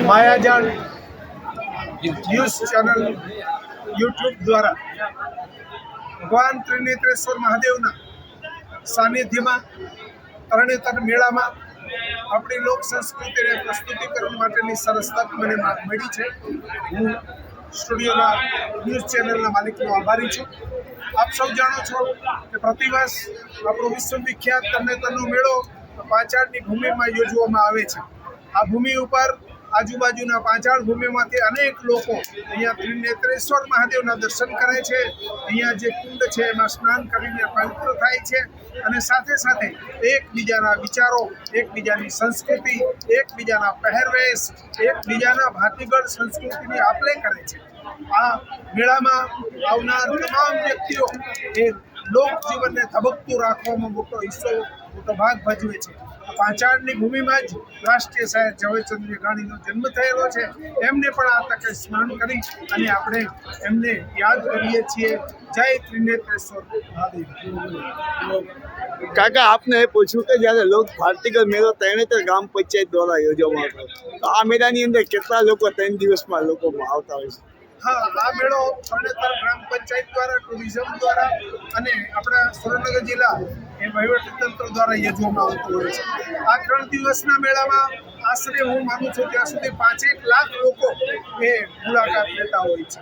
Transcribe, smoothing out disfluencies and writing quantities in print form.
માયાજાળ news channel YouTube દ્વારા ભગવાન ત્રિનેત્રેશ્વર મહાદેવના સાનિધ્યમાં તરણેતર મેળામાં આપણી લોક સંસ્કૃતિને પ્રસ્તુતિકરણ માટેની સરસ તક મને મળી છે. હું સ્ટુડિયોના ન્યૂઝ ચેનલના માલિકનો આભારી છું. આપ સૌ જાણો છો કે પ્રતિવર્ષ આપણો વિશ્વવિખ્યાત તરણેતરનો મેળો પાંચાળની ભૂમિમાં યોજવામાં આવે છે. આ ભૂમિ ઉપર આજુબાજુના પાંચાળ ભૂમિમાંથી અનેક લોકો અહીંયા ત્રિનેત્રેશ્વર મહાદેવના દર્શન કરે છે. અહીંયા જે કુંડ છે એમાં સ્નાન કરીને પવિત્ર થાય છે અને સાથે સાથે એકબીજાના વિચારો, એકબીજાની સંસ્કૃતિ, એકબીજાના પહેરવેશ, એકબીજાના ભાતીગળ સંસ્કૃતિની આપ-લે કરે છે. આ મેળામાં આવનાર તમામ વ્યક્તિઓ એ લોકજીવનને ધબકતું રાખવામાં મોટો હિસ્સો, મોટો ભાગ ભજવે છે. પાંચાળની ભૂમિમાં જ રાષ્ટ્રીય શાયર ઝવેરચંદ મેઘાણીનો જન્મ થયેલો છે. એમને પણ આ તકે સ્મરણ કરી અને આપણે એમને યાદ કરીએ છીએ. જય ત્રિનેત્રેશ્વર મહાદેવ. કાકા, આપને એ પૂછ્યું કે જ્યારે લોક ભાતીગળ મેળો તરણેતર ગ્રામ પંચાયત દ્વારા યોજવામાં આવતો, તો આ મેળાની અંદર કેટલા લોકો 3 દિવસમાં લોકોમાં આવતા હોય છે? હા, આ મેળો તરણેતર ગ્રામ પંચાયત દ્વારા, ટુરિઝમ દ્વારા અને આપણા સુરેન્દ્રનગર જિલ્લા એ વહીવટીતંત્ર દ્વારા યોજવામાં આવતો હોય છે. આ 3 દિવસના મેળામાં આશરે હું માનું છું ત્યાં સુધી 5-1 લાખ લોકો એ મુલાકાત લેતા હોય છે.